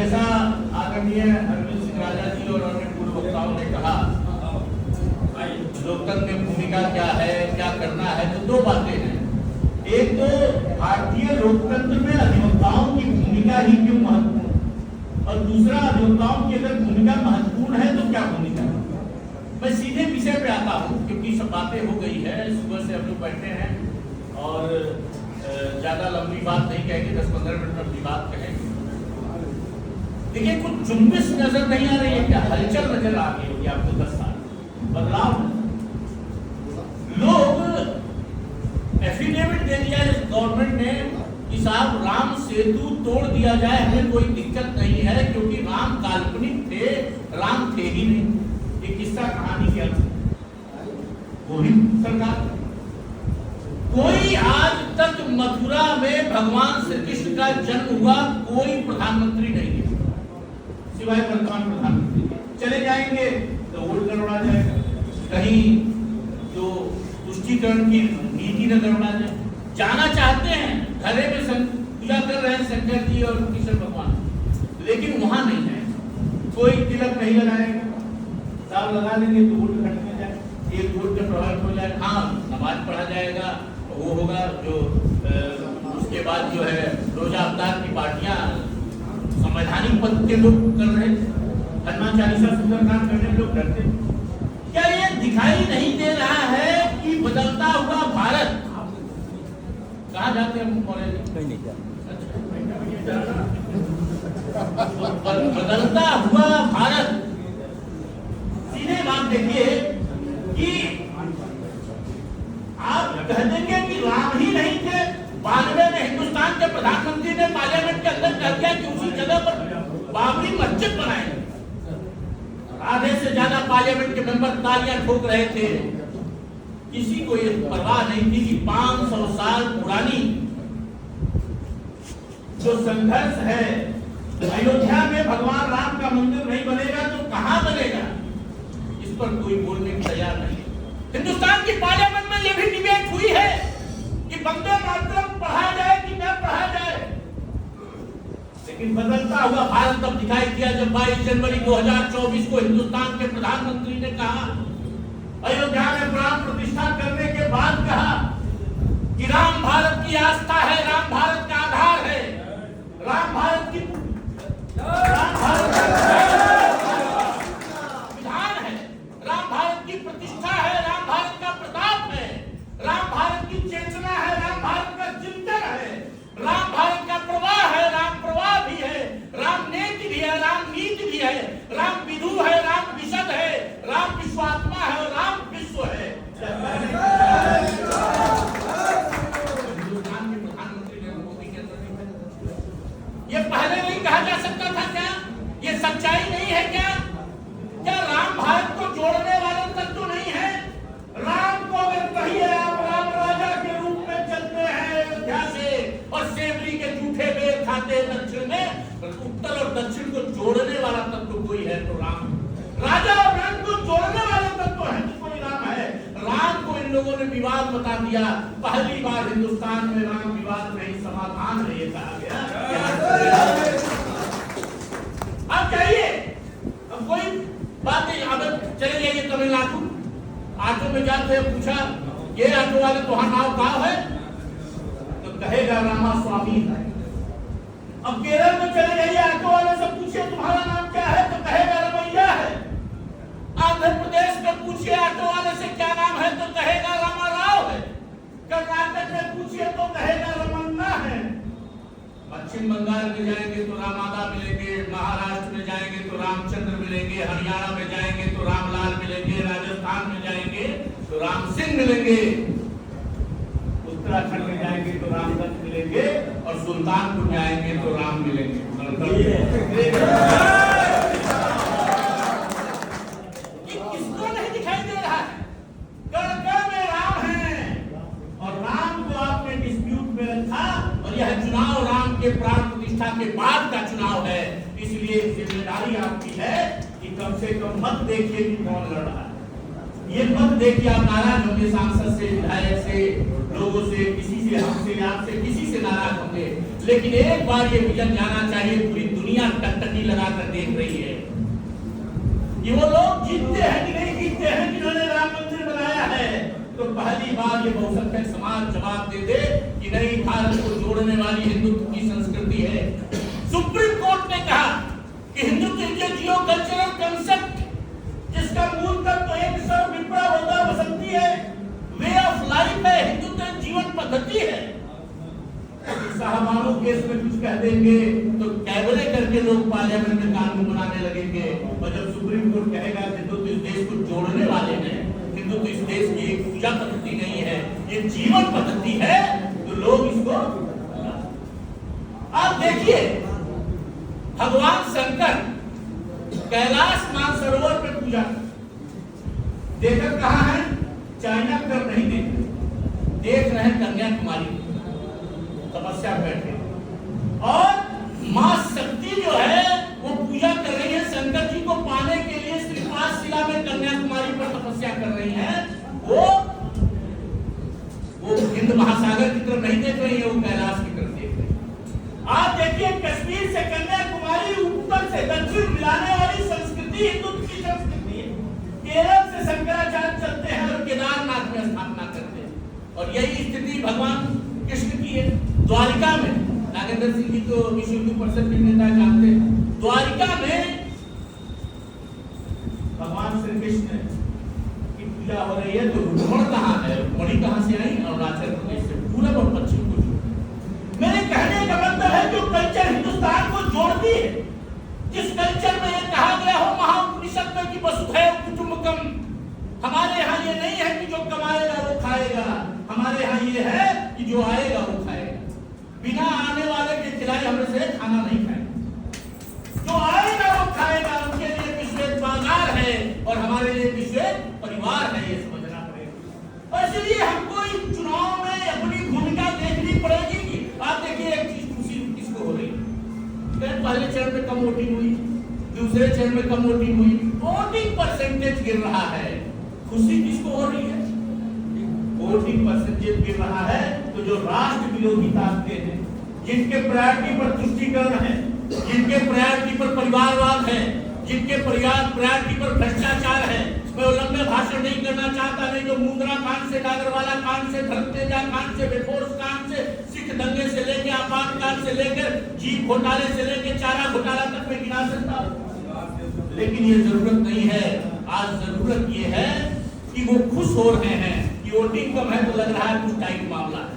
जैसा आदरणीय अरविंद सिंह राजा जी और अन्य पूर्व वक्ताओं ने कहा, लोकतंत्र में भूमिका क्या है, क्या करना है, तो दो बातें हैं। एक तो भारतीय लोकतंत्र में अधिवक्ताओं की भूमिका ही क्यों महत्वपूर्ण, और दूसरा अधिवक्ताओं की अगर भूमिका महत्वपूर्ण है तो क्या भूमिका है। मैं सीधे विषय पे आता हूँ क्योंकि सब बातें हो गई है, सुबह से हम लोग बैठे हैं और ज्यादा लंबी बात नहीं कहेंगे, 10-15 मिनट में अपनी बात कहेंगे। देखिए, कुछ जुम्बिश नजर नहीं आ रही है क्या? हलचल नजर आ रही होगी आपको 10 साल बदलाव। लोग एफिडेविट दे दिया इस गवर्नमेंट ने कि साहब राम सेतु तोड़ दिया जाए, हमें कोई दिक्कत नहीं है क्योंकि राम काल्पनिक थे, राम थे ही नहीं। ये किस्सा कहानी क्या थी? वही सरकार। कोई आज तक मथुरा में भगवान श्री कृष्ण का जन्म हुआ कोई प्रधानमंत्री नहीं है सिवाय वर्तमान प्रधानमंत्री। चले जाएंगे तो वोट गड़बड़ा जाएगा, कहीं तो तुष्टीकरण की नीति न गड़बड़ा जाए। जाना चाहते हैं, घरे में पूजा कर रहे हैं शंकर जी और कृष्ण भगवान, लेकिन वहां नहीं है, कोई तिलक नहीं लगाएगा। साहब लगा देंगे तो वोट घट में जाए, एक वोट का प्रभावित हो जाए। हाँ, नमाज पढ़ा जाएगा, वो होगा जो उसके बाद जो है रोजा अवतार की पार्टियां संवैधानिक पद के लोग कर रहे थे, हनुमान चालीसा सुंदरकांड करने लोग डरते। क्या ये दिखाई नहीं दे रहा है कि बदलता हुआ भारत, कहाँ जाते हैं कॉलेज? कहीं नहीं जाते। बदलता हुआ भारत, सीधे बात देखिए कि आप कह देंगे कि राम ही नहीं थे। 92 में हिंदुस्तान के प्रधानमंत्री ने पार्लियामेंट के अंदर कह दिया कि उसी जगह पर बाबरी मस्जिद बनाएंगे। आधे से ज्यादा पार्लियामेंट के मेंबर तालियां ठोक रहे थे। किसी को ये परवाह नहीं थी कि 500 साल पुरानी जो संघर्ष है, अयोध्या में भगवान राम का मंदिर नहीं बनेगा तो कहां बनेगा, इस पर कोई बोलने को तैयार नहीं। हिंदुस्तान की पार्लियामेंट में यह भी डिबेट हुई है कि वंदे मातरम पढ़ा जाए कि न पढ़ा जाए, लेकिन बदलता हुआ भारत तब दिखाई दिया जब 22 जनवरी 2024 को हिंदुस्तान के प्रधानमंत्री ने कहा, अयोध्या में प्राण प्रतिष्ठा करने के बाद कहा कि राम भारत की आस्था है, राम भारत का आधार है, राम भारत की विधान है, राम भारत की प्रतिष्ठा है, राम भारत का प्रताप है, राम भारत की चेतना है, राम भारत का चिंतन है, राम भारत का प्रवाह है, राम प्रवाह भी है, राम नीति भी है, राम नीति भी है, राम विधु है, राम विशद है, राम विश्वात्मा है और राम विश्व है। हिंदुस्तान के प्रधानमंत्री नरेंद्र मोदी के अंदर ये पहले नहीं कहा जा सकता था क्या? ये सच्चाई नहीं है क्या? क्या राम भारत को जोड़ने वाले तत्व नहीं है? राम को अगर कहिए आप राम राजा के रूप में चलते हैं अयोध्या से और सेवरी के जूठे बेर खाते हैं दक्षिण में, उत्तर और दक्षिण को जोड़ने वाला तत्व कोई है तो राम। राजा और राम को जोड़ने वाले तत्व है तो कोई राम है। राम को इन लोगों ने विवाद बता दिया। पहली बार हिंदुस्तान में राम विवाद नहीं समाधान है ये कहा गया। अब चाहिए, अब कोई बात नहीं। अब चले जाइए तमिलनाडु, ऑटो में जाते पूछा ये ऑटो वाले तुम्हारा नाम गाँव है तो कहेगा रामा स्वामी है। अब केरल में चले जाइए, ऑटो वाले से पूछिए तुम्हारा नाम क्या है तो कहेगा रमैया है। आंध्र प्रदेश में पूछिए ऑटो वाले से क्या नाम है तो कहेगा रामाराव है। कर्नाटक में पूछिए तो कहेगा रमन्ना है। पश्चिम बंगाल में जाएंगे तो रामादा मिलेंगे, महाराष्ट्र में जाएंगे तो रामचंद्र मिलेंगे, हरियाणा में जाएंगे तो रामलाल मिलेंगे, राजस्थान में जाएंगे तो राम सिंह मिलेंगे, उत्तराखंड में जाएंगे तो रामदत्त मिलेंगे और सुल्तानपुर जाएंगे तो राम मिलेंगे। किसको नहीं दिखाई दे रहा है? कण-कण में राम है और राम को आपने डिस्प्यूट में रखा और यह चुनाव राम के प्राण प्रतिष्ठा के बाद का चुनाव है। इसलिए जिम्मेदारी आपकी है कि कम से कम मत देखिए कि कौन लड़ रहा है। ये मत देखिए आप नाराज होंगे, सांसद से, विधायक से, लोगों से, किसी से, हमसे, आपसे, किसी से नाराज होंगे, लेकिन एक बार ये विजन जाना चाहिए, पूरी दुनिया टकटकी लगाकर देख रही है कि वो लोग जीतते हैं कि नहीं जीतते हैं जिन्होंने राम मंदिर बनाया है। तो पहली बार ये बहुसंख्यक समाज जवाब दे दे कि नहीं, भारत को जोड़ने वाली हिंदुत्व की संस्कृति है। सुप्रीम कोर्ट ने कहा कि हिंदुत्व के जियो कल्चरल कंसेप्ट, जिसका मूल तत्व एक सर्व विप्रा होता बसंती है, वे ऑफ लाइफ है, हिंदुत्व जीवन पद्धति है। साहबानों केस में कुछ कह देंगे तो कैबरे करके लोग पार्लियामेंट में कानून बनाने लगेंगे, और जब सुप्रीम कोर्ट कहेगा कि हिंदुत्व इस देश को जोड़ने वाले हैं, हिंदुत्व इस देश की एक पूजा पद्धति नहीं है, ये जीवन पद्धति है, तो लोग इसको। आप देखिए भगवान शंकर कैलाश मानसरोवर में पूजा देखकर कहा है, चाइना कर नहीं देख रहे हैं कन्याकुमारी तपस्या बैठे, और मां शक्ति जो है वो पूजा कर रही है शंकर जी को पाने के लिए, श्रीपाद शिला में कन्याकुमारी पर तपस्या कर रही है। वो हिंद महासागर की तरफ नहीं देख रही है, वो कैलाश की तरफ देख रही है। आप देखिए कश्मीर से कन्याकुमारी उत्तर से दक्षिण मिलाने वाली संस्कृति हिंदुत्व की संस्कृति है। केरल से शंकराचार्य चलते हैं और केदारनाथ में स्थापना करते हैं, और यही स्थिति भगवान कृष्ण की है। द्वारिका में नागेंद्र सिंह जी तो विश्व हिंदू परिषद के नेता जानते हैं, द्वारिका में भगवान श्री कृष्ण की पूजा हो रही है, तो रुक्मण कहाँ है, रुक्मणी कहाँ से आई, अरुणाचल प्रदेश से, पूरब और पश्चिम को जोड़ती। मेरे कहने का मतलब है जो कल्चर हिंदुस्तान को जोड़ती है, जिस कल्चर में ये कहा गया हो महाउपनिषद में कि वसुधैव कुटुंबकम, हमारे यहाँ ये नहीं है कि जो कमाएगा वो खाएगा, हमारे यहाँ ये है कि जो आएगा वो खाएगा। बिना आने वाले के खिलाए हमने से खाना नहीं खाएगा, जो आएगा वो खाएगा। उनके लिए विश्व एक बाजार है और हमारे लिए विश्व एक परिवार है, ये समझना पड़ेगा। और इसलिए हमको इस चुनाव में अपनी भूमिका देखनी पड़ेगी कि आप देखिए एक चीज खुशी किसको हो रही है, पहले चरण में कम वोटिंग हुई, दूसरे चरण में कम वोटिंग हुई, वोटिंग परसेंटेज गिर रहा है, खुशी किसको हो रही है, वोटिंग परसेंटेज गिर रहा है। तो जो राष्ट्र विरोधी ताकतें हैं, जिनके प्रायोरिटी पर तुष्टीकरण है, जिनके प्रायोरिटी पर परिवारवाद है, जिनके प्रायोरिटी पर भ्रष्टाचार है, मैं लंबे भाषण नहीं करना चाहता, नहीं तो मुंद्रा कांड से, नागरवाला कांड से, धर्मतेजा कांड से, वेफोर्स कांड से, सिख दंगे से लेकर आपातकाल से लेकर जीप घोटाले से लेकर चारा घोटाला तक में गिना सकता हूं। लेकिन ये जरूरत नहीं है, आज जरूरत ये है कि वो खुश हो रहे हैं कि वोटिंग कम है, तो लग रहा है कुछ टाइट मामला है।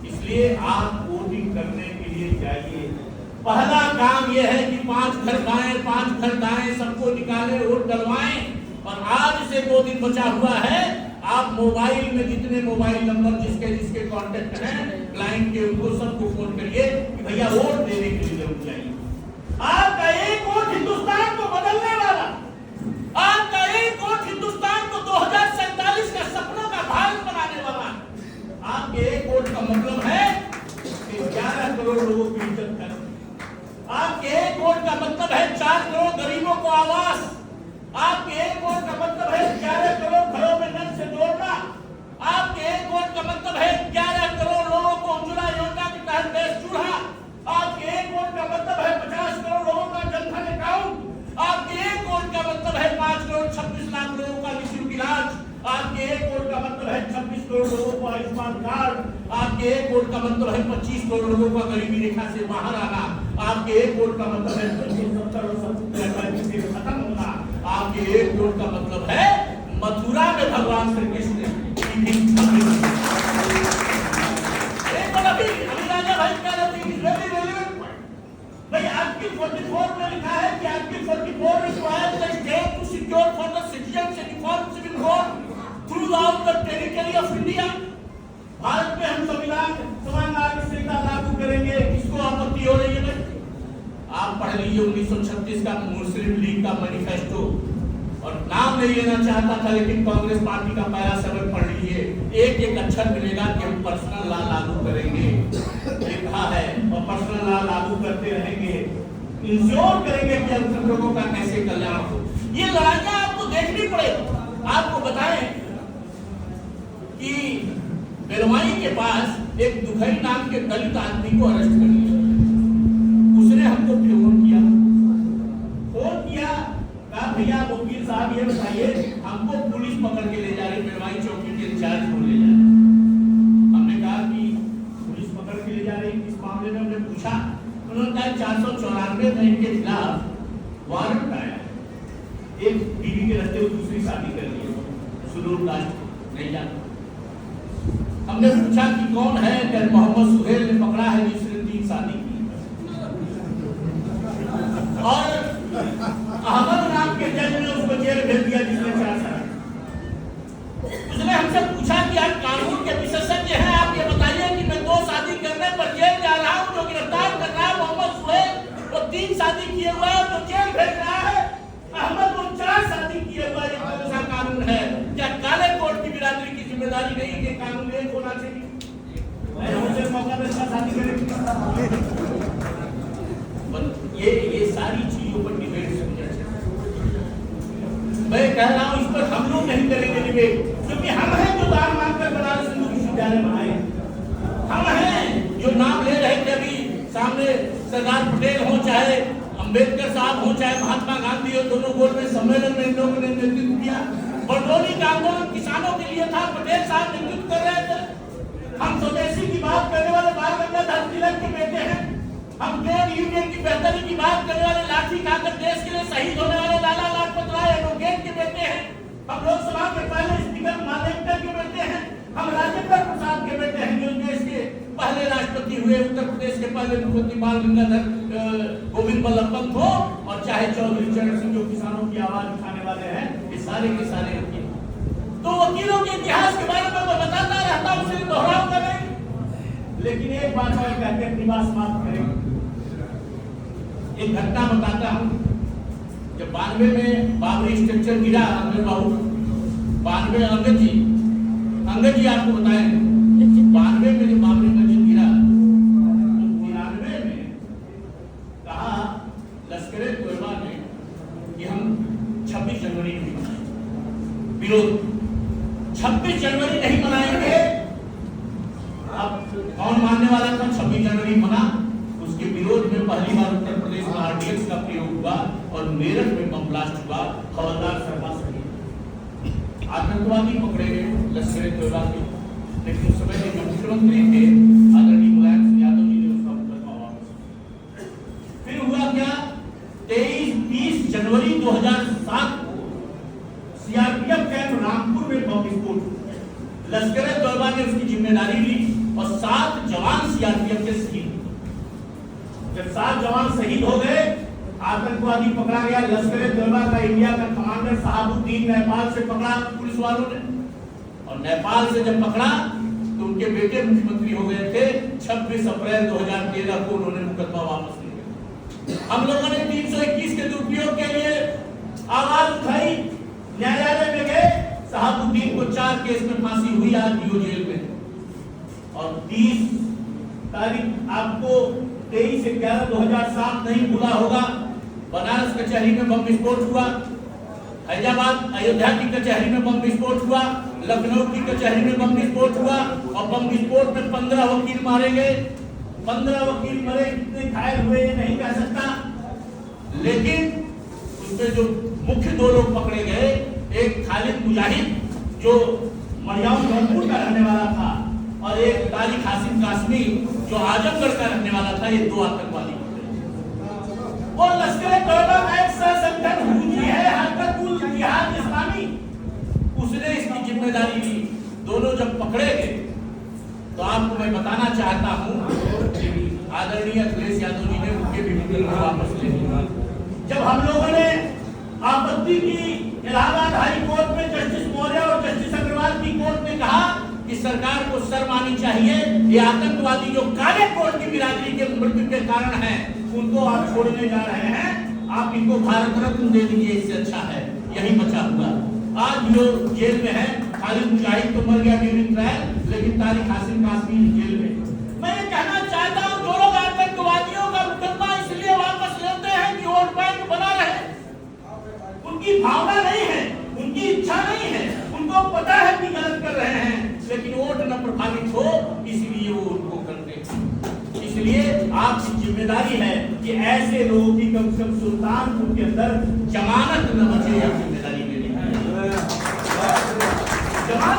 इसलिए आप वोटिंग करने के लिए जाइए। पहला काम यह है कि 5 घर बाएं 5 घर दाएं सबको निकालें, वोट डलवाएं। और आज से 2 दिन बचा हुआ है, आप मोबाइल में जितने मोबाइल नंबर जिसके कांटेक्ट हैं क्लाइंट के, उनको सबको फोन करिए कि भैया वोट देने के लिए जरूर जाइए। आपका एक वोट हिंदुस्तान को बदलने वाला, आपका एक वोट हिंदुस्तान को 2047 का सपनों का भारत बनाने वाला। आपके एक वोट का मतलब है कि 11 करोड़ लोगों की इज्जत करना। आपके एक वोट का मतलब है 4 करोड़ गरीबों को आवास। आपके एक वोट का मतलब है 11 करोड़ घरों में नल से जोड़ना। आपके एक वोट का मतलब है 11 करोड़ लोगों को उज्ज्वला योजना के तहत गैस चूल्हा। आपके एक वोट का मतलब है 50 करोड़ लोगों का जनधन अकाउंट। आपके एक वोट का मतलब है 5 करोड़ 26 लाख लोगों का निःशुल्क इलाज। आपके एक वोट का मतलब है 26 करोड़ लोगों को आयुष्मान कार्ड। आपके एक वोट का मतलब है 25 करोड़ लोगों का गरीबी रेखा से बाहर आना। आपके एक वोट का मतलब है 70 से खत्म होना। आपके एक वोट का मतलब है मथुरा में भगवान श्री कृष्ण भाई आर्टिकल 44 में लिखा है कि article 44 requires the state to secure for the citizens uniform civil code throughout the territory of India। Bharat में हम संविधान समान नागरिक संहिता लागू करेंगे, किसको आपत्ति हो रही है भाई? आप पढ़ लीजिए 1936 का मुस्लिम लीग का मैनिफेस्टो, और नाम नहीं लेना चाहता था लेकिन कांग्रेस पार्टी का पहला सबक पढ़ लीजिए, एक एक अक्षर मिलेगा कि हम पर्सनल लॉ लागू करेंगे, लिखा है, और पर्सनल लॉ लागू करते रहेंगे, इंश्योर करेंगे कि अल्पसंख्यक लोगों का कैसे कल्याण हो। ये लड़ाइयां आपको देखनी पड़ेगी। आपको बताएं कि बेलवाई के पास एक दुखई नाम के दलित आदमी को अरेस्ट कर लिया। इस मामले में हमने पूछा, उन्होंने कहा 494 में इनके खिलाफ वारंट आया, एक बीवी के रहते हुए दूसरी शादी कर ली, सुलूर कास्ट नहीं जानता। हमने पूछा कि कौन है, कि मोहम्मद सुहेल ने पकड़ा है जिसने 3 शादी की, और अहमद नाम के जज ने उसको जेल भेज दिया जिसने 4 शादी। उसने हमसे पूछा कि आप कानून के विशेषज्ञ हैं, आप ये बताइए कि मैं 2 शादी करने पर जेल जा रहा हूं, जो गिरफ्तार कर रहा है मोहम्मद सुहेल वो 3 शादी किए हुआ है तो जेल भेज रहा है, अहमद वो 4 शादी किए हुआ है, ये कौन सा कानून है? क्या काले कोट की बिरादरी की जिम्मेदारी नहीं कि कानून एक होना चाहिए? मुझे मौका पे शादी करेंगे। ये सारी चीजों पर डिबेट समझना चाहिए। मैं कह रहा हूं इस पर हम लोग नहीं करेंगे डिबेट, क्योंकि हम हैं जो दान मांगकर बनारस हिंदू विश्वविद्यालय बनाए, हम हैं जो नाम ले रहे थे अभी सामने सरदार पटेल हो, चाहे अंबेडकर साहब हो, चाहे महात्मा गांधी हो, दोनों गोल में सम्मेलन में इन लोगों ने नेतृत्व किया। बरडोली का आंदोलन किसानों के लिए था, पटेल साहब नेतृत्व कर रहे थे। हम स्वदेशी की बात करने वाले बाल गंगाधर तिलक के बेटे हैं, हम ट्रेड यूनियन की बेहतरी की बात करने वाले लाठी खाकर देश के लिए शहीद होने वाले लाला लाजपत राय एडवोकेट के बेटे हैं, हम लोकसभा के पहले स्पीकर मालेककर के बेटे हैं, हम राजेंद्र प्रसाद के बेटे हैं जो देश के पहले राष्ट्रपति हुए, उत्तर प्रदेश के पहले मुख्यमंत्री बाल गंगाधर गोविंद बल्लभ पंत हो, और चाहे चौधरी चरण सिंह जो किसानों की आवाज उठाने वाले हैं, ये सारे के सारे वकील। तो वकीलों के इतिहास के बारे में मैं बताता रहता हूं, उसे दोहराऊंगा नहीं, लेकिन एक बात और कहकर अपनी बात समाप्त करेंगे। एक घटना बताता हूं, जब 92 में बाबरी स्ट्रक्चर गिरा, अंग्रेज बाबू 92 अंगद जी आपको बताएंगे, 92 में जब बाबरी मस्जिद गिरा, तो 93 में कहा लश्करे तोयबा ने कि हम 26 जनवरी नहीं मनाएंगे, विरोध 26 जनवरी नहीं मनाएंगे। अब कौन मानने वाला था? 26 जनवरी मना, उसके विरोध में पहली बार उत्तर प्रदेश में आरडीएक्स का प्रयोग हुआ और मेरठ में बम ब्लास्ट हुआ, हवलदार शर्मा शहीद। आतंकवादी पकड़े गए लश्करे तोयबा के, लेकिन उस समय जो मुख्यमंत्री थे आदरणीय मुलायम सिंह यादव जी ने उसका मुकदमा वापस। फिर हुआ क्या? 30 जनवरी 2007 को सीआरपीएफ कैंप रामपुर में बम विस्फोट, लश्करे तोयबा ने उसकी जिम्मेदारी ली और 7 जवान सीआरपीएफ के शहीद। जब 7 जवान शहीद हो गए, आतंकवादी पकड़ा गया। लश्करे तोयबा का इंडिया का कमांडर शहाबुद्दीन नेपाल से पकड़ा पुलिस वालों ने, और नेपाल से जब पकड़ा तो उनके बेटे मुख्यमंत्री हो गए थे। 26 अप्रैल 2013 को उन्होंने मुकदमा वापस लिया। हम लोगों ने 321 के दुरुपयोग के लिए आवाज उठाई, न्यायालय में गए, शहाबुद्दीन को 4 केस में फांसी हुई, आज डीओ जेल में। और 30 तारीख आपको 23/11/2007 नहीं भूला होगा, बनारस कचहरी में बम विस्फोट हुआ, हैदराबाद अयोध्या की कचहरी में बम विस्फोट हुआ, लखनऊ की कचहरी में बम विस्फोट हुआ, और बम विस्फोट में 15 वकील मारे गए। 15 वकील मरे, कितने घायल हुए ये नहीं कह सकता, लेकिन उसमें जो मुख्य 2 लोग पकड़े गए, एक खालिद मुजाहिद जो मरियाम रंगपुर का रहने वाला था, और एक तारिक हासिम कासमी जो आजमगढ़ का रहने वाला था। ये 2 आतंकवादी और लश्करे तोयबा का एक संगठन हुजी है, हरकत-उल जिहाद इस्लामी, उसने इसकी जिम्मेदारी ली। दोनों जब पकड़े गए तो आपको मैं बताना चाहता हूं, आदरणीय अखिलेश यादव जी ने उनके भी मुकदमे वापस ले लिया। जब हम लोगों ने आपत्ति की इलाहाबाद हाई कोर्ट में, जस्टिस मौर्य और जस्टिस अग्रवाल की कोर्ट ने कहा कि सरकार को शर्म आनी चाहिए, ये आतंकवादी जो काले कोट की बिरादरी के मृत्यु के कारण हैं, उनको आप छोड़ने जा रहे हैं, आप इनको भारत रत्न दे दीजिए, इससे अच्छा है, यही बचा हुआ। आज जो जेल में है, खालिद मुजाहिद तो मर गया ड्यूरिंग ट्रायल, लेकिन तारिक हासिम कासमी जेल में। मैं ये कहना चाहता हूं, जो लोग आतंकवादियों का मुकदमा इसलिए वापस लेते हैं कि वोट बैंक बना रहे, उनकी भावना नहीं है, उनकी इच्छा नहीं है, उनको पता है कि गलत कर रहे हैं, लेकिन वोट न प्रभावित हो, इसलिए वो उनको करते हैं। इसलिए आपकी जिम्मेदारी है कि ऐसे लोगों की कम से कम सुल्तानपुर के अंदर जमानत न बचे।